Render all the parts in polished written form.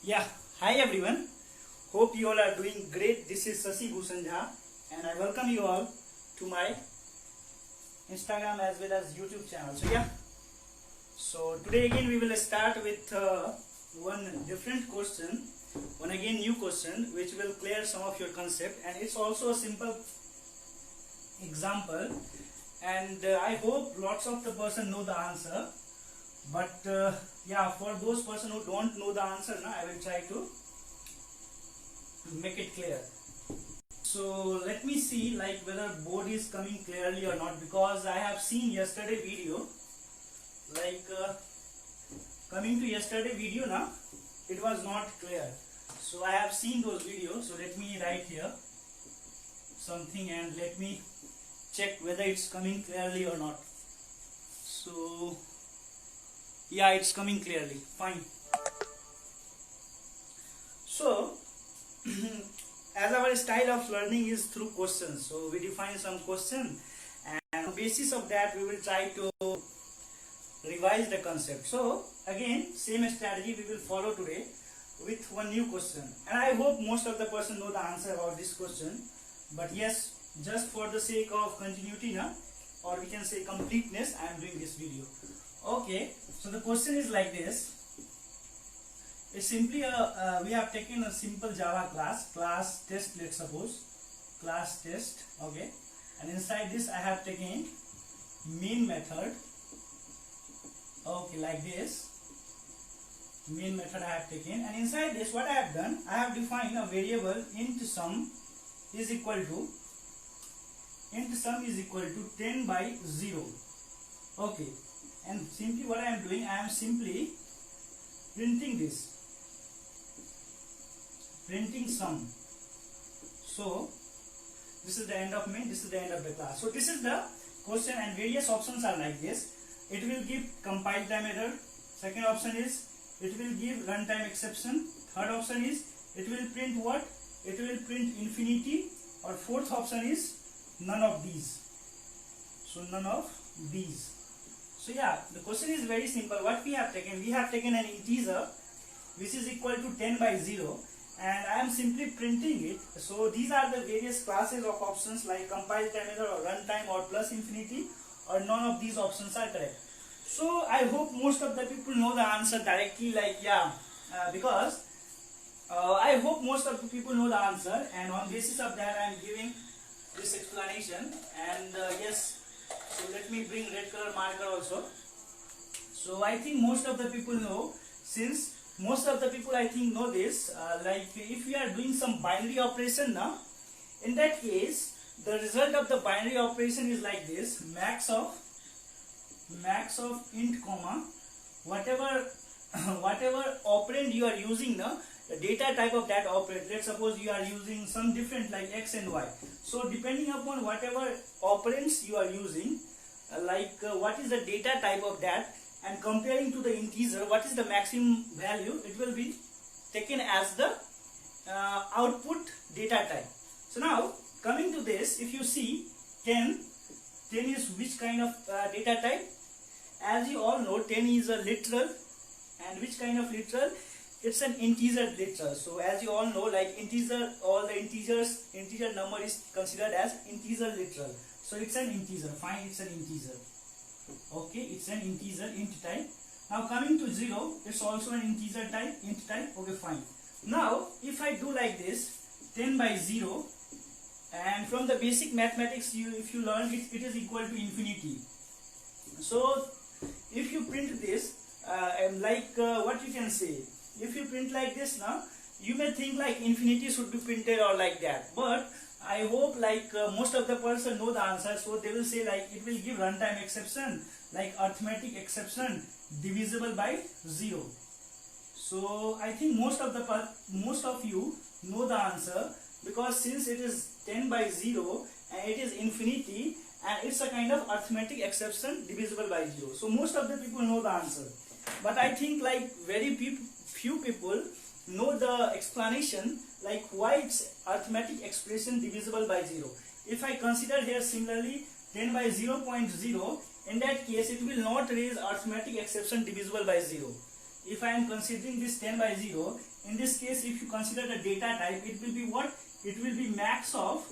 Yeah, hi everyone. Hope you all are doing great. This is Sasi Bhushan Jha and I welcome you all to my Instagram as well as YouTube channel. So today again we will start with one different question, one again new question which will clear some of your concept, and it's also a simple example, and I hope lots of the person know the answer. But yeah, for those person who don't know the answer, I will try to make it clear. So let me see like whether board is coming clearly or not, because I have seen yesterday video, like coming to yesterday video now, it was not clear. So I have seen those videos. So let me write here something and let me check whether it's coming clearly or not. So yeah, it's coming clearly, fine. So as our style of learning is through questions, so we define some question and on basis of that we will try to revise the concept. So again, same strategy we will follow today with one new question, and I hope most of the person know the answer about this question. But yes, just for the sake of continuity or we can say completeness, I am doing this video. Okay, so the question is like this. It's simply we have taken a simple Java class test, let's suppose class test. Okay, and inside this I have taken main method. Okay, like this main method I have taken, and inside this what I have done, I have defined a variable int sum is equal to 10 by 0. Okay, and simply what I am doing, I am simply printing this, printing sum. So this is the end of main, this is the end of the class. So this is the question, and various options are like this. It will give compile time error. Second option is it will give runtime exception. Third option is it will print what? It will print infinity. Or fourth option is none of these. So none of these. So yeah, the question is very simple. What we have taken? We have taken an integer which is equal to 10 by 0, and I am simply printing it. So these are the various classes of options like compile time error or runtime or plus infinity, or none of these options are correct. So I hope most of the people know the answer directly, like yeah, because I hope most of the people know the answer, and on basis of that I am giving this explanation. And yes, so let me bring red color marker also. So I think most of the people know, since most of the people I think know this, like if we are doing some binary operation now, in that case the result of the binary operation is like this: max of int comma whatever operand you are using now, the data type of that operand. Let's suppose you are using some different like x and y. So depending upon whatever operands you are using, what is the data type of that, and comparing to the integer, what is the maximum value, it will be taken as the output data type. So now coming to this, if you see 10 is which kind of data type? As you all know, 10 is a literal, and which kind of literal? It's an integer literal. So as you all know, like integer, all the integer number is considered as integer literal. So it's an integer, fine, it's an integer. Okay, it's an integer int type. Now coming to 0, it's also an integer type, int type. Okay, fine. Now if I do like this, 10 by 0, and from the basic mathematics if you learn it, it is equal to infinity. So if you print this, what you can say, if you print like this now, you may think like infinity should be printed or like that, but I hope like most of the person know the answer. So they will say like it will give runtime exception, like arithmetic exception divisible by 0. So I think most of you know the answer, because since it is 10 by 0 and it is infinity, and it's a kind of arithmetic exception divisible by 0. So most of the people know the answer, but I think like very few people know the explanation, like why it's arithmetic expression divisible by 0. If I consider here similarly 10 by 0.0, in that case it will not raise arithmetic exception divisible by 0. if I am considering this 10 by 0, in this case if you consider the data type, it will be what? It will be max of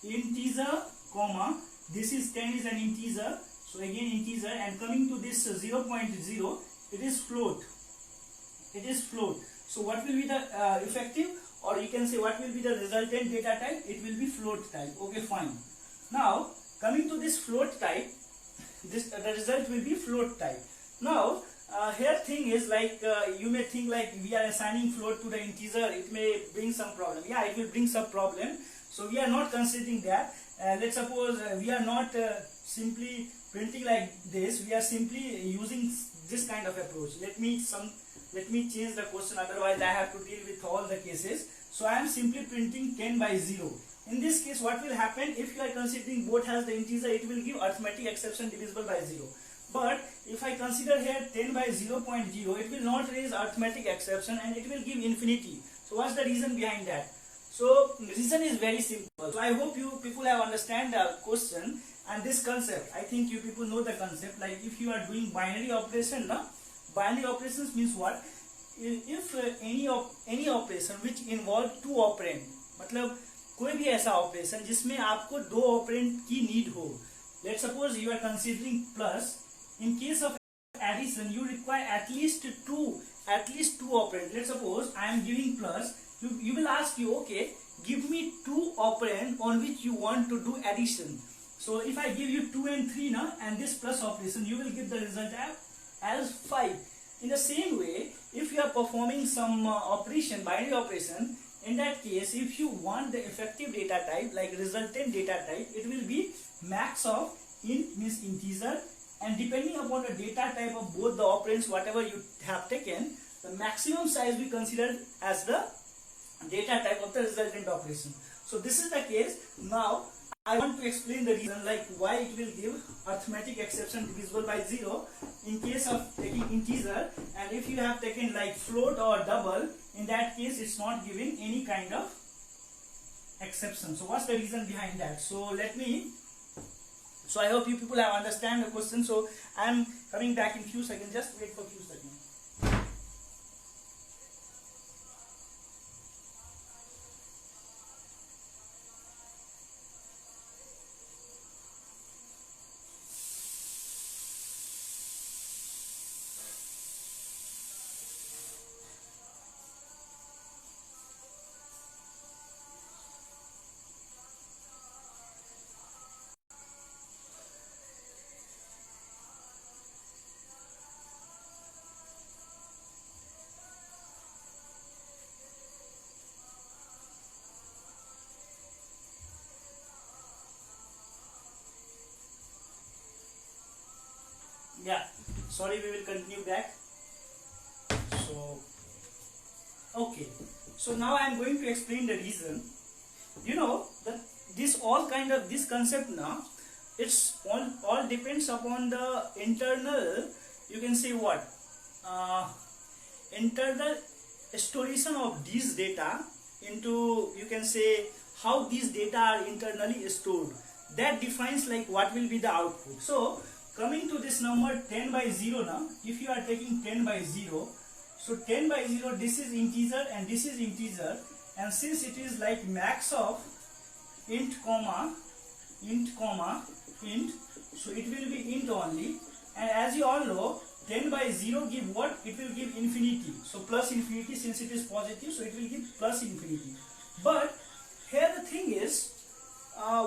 integer comma, this is 10 is an integer, so again integer, and coming to this 0.0, it is float. It is float. So what will be the effective, or you can say what will be the resultant data type? It will be float type. Okay, fine. Now coming to this float type, this the result will be float type. Now here thing is like you may think like we are assigning float to the integer, it may bring some problem. Yeah, it will bring some problem. So we are not considering that. Let's suppose we are not simply printing like this. We are simply using this kind of approach. Let me change the question, otherwise I have to deal with all the cases. So I am simply printing 10 by 0. In this case, what will happen if you are considering both as the integer? It will give arithmetic exception divisible by 0. But if I consider here 10 by 0.0, it will not raise arithmetic exception and it will give infinity. So what's the reason behind that? So reason is very simple. So I hope you people have understand the question and this concept. I think you people know the concept. Like if you are doing binary operation, na? Binary operations means what? If any operation which involve two operand, मतलब कोई भी ऐसा operation जिसमें आपको दो operand की need हो. Let's suppose you are considering plus. In case of addition you require at least two operand. Let's suppose I am giving plus. you will ask you, okay, give me two operand on which you want to do addition. So if I give you 2 and 3 na, and this plus operation, you will get the result as 5. In the same way, if you are performing some operation, binary operation, in that case, if you want the effective data type, like resultant data type, it will be max of int means integer, and depending upon the data type of both the operands, whatever you have taken, the maximum size we consider as the data type of the resultant operation. So this is the case. Now I want to explain the reason like why it will give arithmetic exception divisible by 0 in case of taking integer, and if you have taken like float or double, in that case it's not giving any kind of exception. So what's the reason behind that? So I hope you people have understand the question. So I am coming back in few seconds. Just wait for few seconds. Yeah, sorry, we will continue back. So okay, so now I am going to explain the reason. You know that this concept now, it's all depends upon the internal, you can say what, internal storation of these data into, you can say, how these data are internally stored. That defines like what will be the output. So coming to this number 10 by 0 now, if you are taking 10 by 0, so 10 by 0, this is integer and this is integer, and since it is like max of int comma int, so it will be int only, and as you all know, 10 by 0 give what? It will give infinity. So plus infinity, since it is positive, so it will give plus infinity. But here the thing is,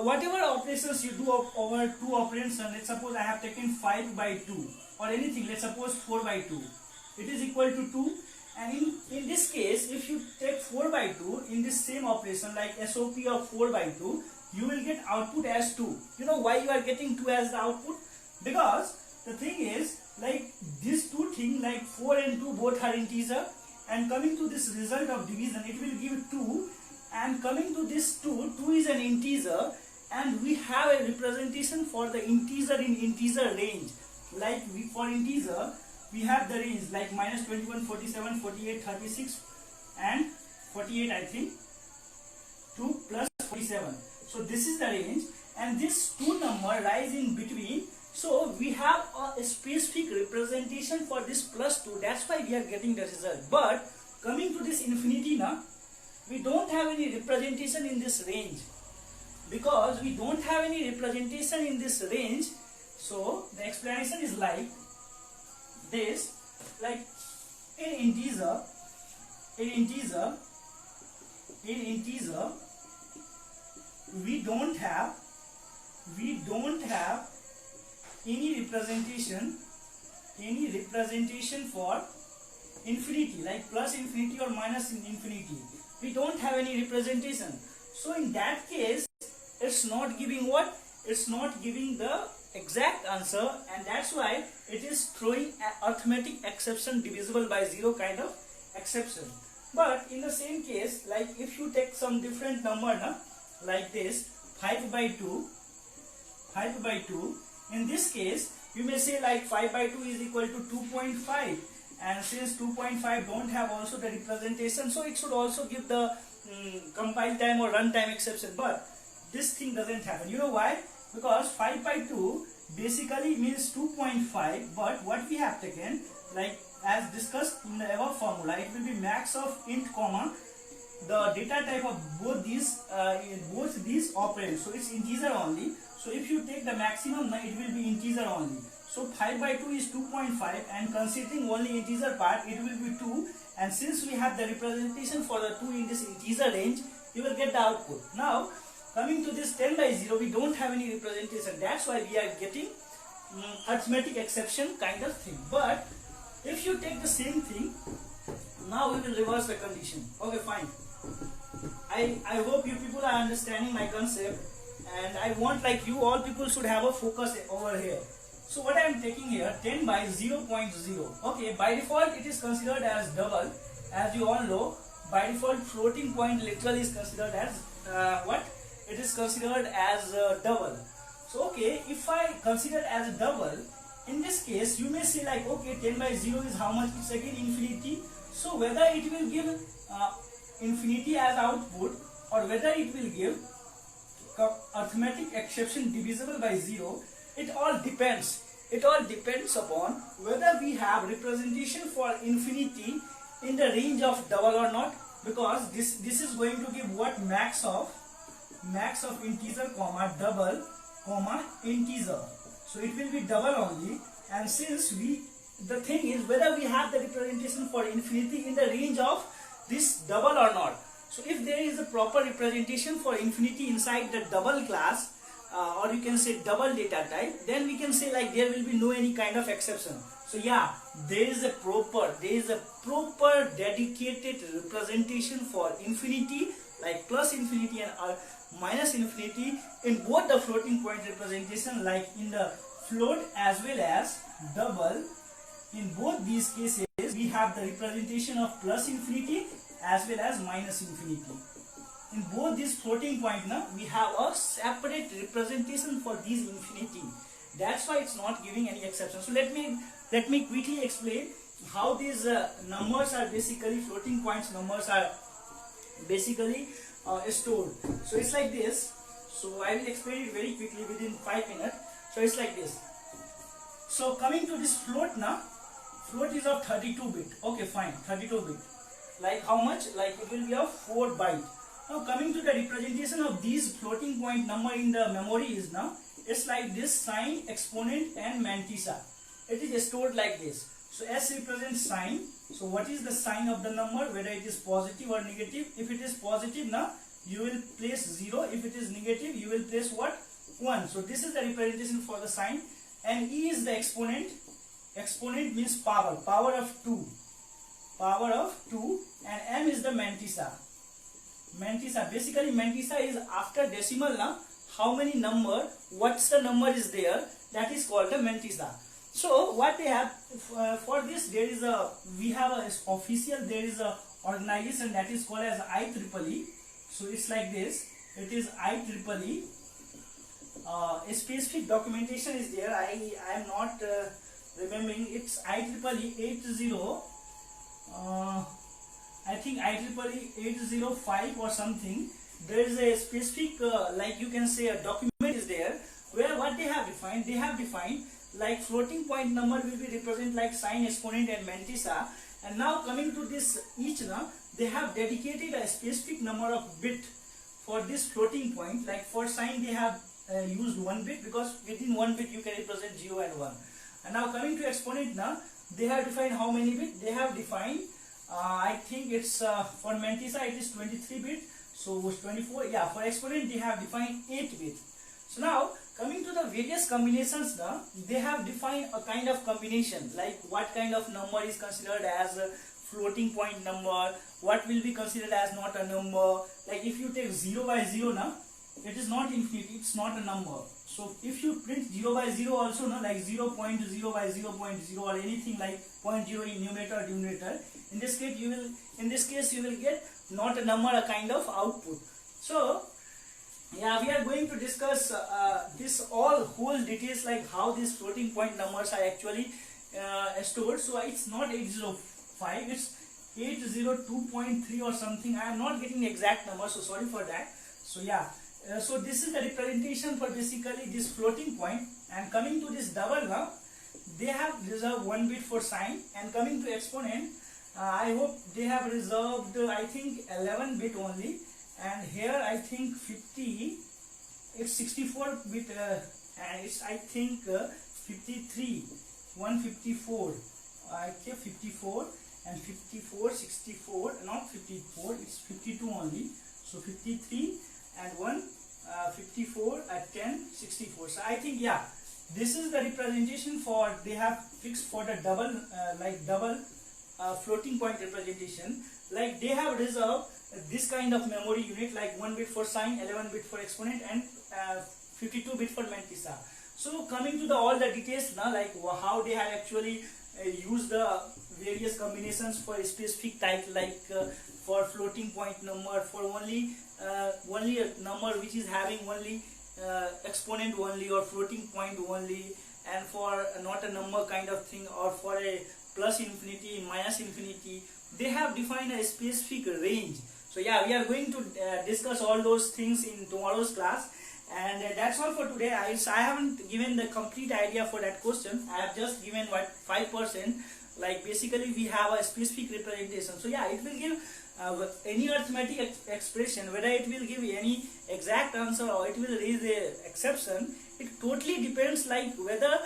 whatever operations you do over two operands, and let's suppose I have taken 5 by 2 or anything, let's suppose 4 by 2, it is equal to 2, and in this case if you take 4 by 2 in this same operation like SOP of 4 by 2, you will get output as 2. You know why you are getting 2 as the output? Because the thing is like these two things like 4 and 2 both are integer, and coming to this result of division it will give 2, and coming to this 2 is an integer, and we have a representation for the integer in integer range. Like for integer we have the range like minus 21, 47, 48, 36 and 48 I think, 2 plus 47. So this is the range, and this 2 number lies in between So we have a specific representation for this plus 2, that's why we are getting the result. But coming to this infinity now, we don't have any representation in this range. Because we don't have any representation in this range, so the explanation is like this, like in integer we don't have any representation for infinity, like plus infinity or minus infinity. We don't have any representation. So in that case, it's not giving what? It's not giving the exact answer, and that's why it is throwing an arithmetic exception divisible by 0 kind of exception. But in the same case, like if you take some different number na, like this 5 by 2, in this case you may say like 5 by 2 is equal to 2.5, and since 2.5 don't have also the representation, so it should also give the compile time or run time exception. But this thing doesn't happen. You know why? Because 5 by 2 basically means 2.5, but what we have taken, like as discussed in the above formula, it will be max of int comma the data type of both these operands, so it's integer only. So if you take the maximum, it will be integer only. So 5 by 2 is 2.5, and considering only integer part, it will be 2, and since we have the representation for the 2 in this integer range, you will get the output. Now coming to this 10 by 0, we don't have any representation, that's why we are getting arithmetic exception kind of thing. But if you take the same thing, now we will reverse the condition. Okay, fine. I hope you people are understanding my concept, and I want like you all people should have a focus over here. So what I am taking here, 10 by 0.0. Okay, by default it is considered as double. As you all know, by default floating point literally is considered as what? It is considered as double. So okay, if I consider as a double, in this case you may say like, okay, 10 by 0 is how much? It's again infinity. So whether it will give infinity as output, or whether it will give arithmetic exception divisible by 0, it all depends. It all depends upon whether we have representation for infinity in the range of double or not, because this is going to give what? Max of integer comma double comma integer. So it will be double only, and since the thing is whether we have the representation for infinity in the range of this double or not. So if there is a proper representation for infinity inside the double class, or you can say double data type, then we can say like there will be no any kind of exception. So yeah, there is a proper dedicated representation for infinity, like plus infinity and minus infinity, in both the floating point representation, like in the float as well as double. In both these cases we have the representation of plus infinity as well as minus infinity. In both these floating point now, we have a separate representation for these infinity. That's why it's not giving any exception. So let me quickly explain how these numbers are basically, floating points numbers are basically stored. So it's like this. So I will explain it very quickly within 5 minutes. So it's like this. So coming to this float now, float is of 32 bit. Okay, fine, 32 bit. Like how much? Like it will be of 4 byte. Now coming to the representation of these floating point number in the memory is now, it's like this: sign, exponent and mantissa. It is stored like this. So S represents sign. So what is the sign of the number, whether it is positive or negative? If it is positive now, you will place 0. If it is negative, you will place what? 1. So this is the representation for the sign. And E is the exponent. Exponent means power of 2. Power of 2. And M is the mantissa. Mantissa, basically mantissa is after decimal now, how many number, what's the number is there, that is called the mantissa. So what they have for this, there is we have a official, there is a organization that is called as IEEE. So it's like this, it is IEEE. A specific documentation is there. I am not remembering. It's IEEE 80. I think IEEE 805 or something. There is a specific, like you can say, a document is there where what they have defined like floating point number will be represent like sine, exponent and mantissa. And now coming to this each now, they have dedicated a specific number of bit for this floating point. Like for sine they have used 1 bit, because within 1 bit you can represent 0 and 1. And now coming to exponent now, they have defined how many bit? They have defined I think it's for mantissa it is 23 bit, so 24. Yeah, for exponent they have defined 8 bit. So now coming to the various combinations now, they have defined a kind of combination, like what kind of number is considered as a floating point number, what will be considered as not a number. Like if you take 0 by 0 now, it is not infinity, it's not a number. So if you print 0 by 0 also now, like 0.0 by 0.0 or anything like 0.0 in numerator or denominator, in this case you will get not a number, a kind of output. So yeah, we are going to discuss this all whole details, like how these floating point numbers are actually stored. So it's not 805, it's 802.3 or something. I am not getting the exact number, so sorry for that. So yeah, so this is the representation for basically this floating point. And coming to this double now, they have reserved 1 bit for sine. And coming to exponent, I hope they have reserved I think 11 bit only. And here I think 50, it's 64 bit and it's I think 53, 154, I think 54 and 54, 64, not 54, it's 52 only. So 53 and 1, 54 at 10, 64. So I think yeah, this is the representation for, they have fixed for the double floating point representation. Like they have reserved this kind of memory unit, like 1 bit for sine, 11 bit for exponent and 52 bit for mantissa. So coming to the all the details now, like how they have actually used the various combinations for a specific type, like for floating point number, for only a number which is having only exponent only or floating point only, and for not a number kind of thing, or for a plus infinity, minus infinity, they have defined a specific range. So yeah, we are going to discuss all those things in tomorrow's class. And that's all for today. I haven't given the complete idea for that question. I have just given what 5%. Like basically we have a specific representation. So yeah, it will give any arithmetic expression, whether it will give any exact answer or it will raise a exception. It totally depends, like whether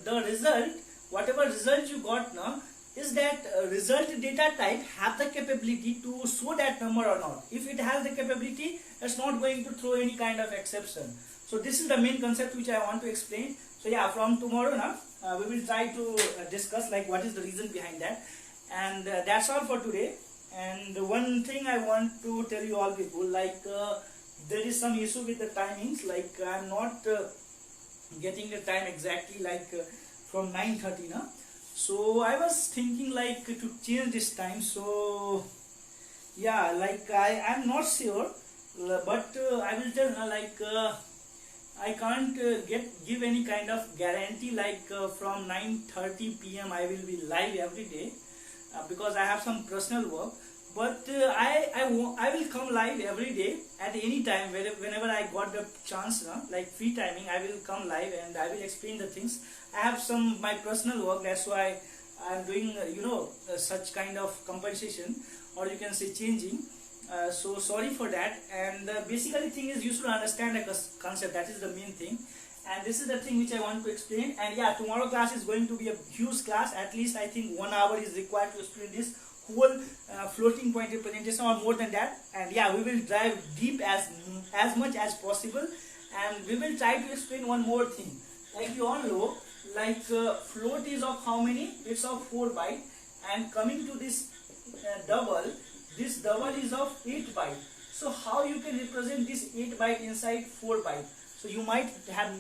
the result, whatever result you got now, is that result data type have the capability to show that number or not. If it has the capability, it's not going to throw any kind of exception. So this is the main concept which I want to explain. So yeah, from tomorrow now, we will try to discuss like what is the reason behind that. And that's all for today. And one thing I want to tell you all people, like there is some issue with the timings, like I'm not getting the time exactly, like from 9:30 now. So I was thinking like to change this time. So yeah, like I'm not sure, but I will tell like I can't give any kind of guarantee like from 9:30 p.m. I will be live every day because I have some personal work. But I will come live every day at any time, whenever I got the chance, like free timing, I will come live and I will explain the things. I have my personal work, that's why I am doing such kind of compensation, or you can say changing. So sorry for that. And basically thing is, you should understand the concept. That is the main thing. And this is the thing which I want to explain. And yeah, tomorrow class is going to be a huge class. At least I think 1 hour is required to explain this whole floating point representation, or more than that. And yeah, we will dive deep as much as possible. And we will try to explain one more thing. Like you all know, like float is of how many? It's of 4 byte. And coming to this double, this double is of 8 byte. So how you can represent this 8 byte inside 4 byte? So you might have,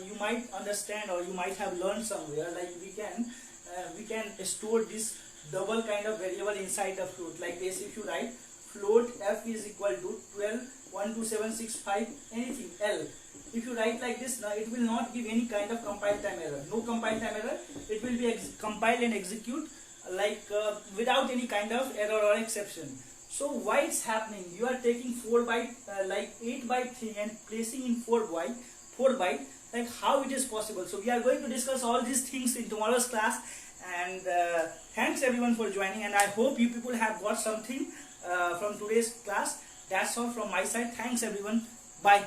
you might understand, or you might have learned somewhere, like we can store this double kind of variable inside the float. Like this, if you write float f is equal to 12 12765 anything L. If you write like this, now it will not give any kind of compile time error. No compile time error. It will be compile and execute like without any kind of error or exception. So why it's happening? You are taking 4 byte like 8 byte thing and placing in 4 4 byte, like how it is possible. So we are going to discuss all these things in tomorrow's class. And thanks everyone for joining, and I hope you people have got something from today's class. That's all from my side. Thanks everyone. Bye.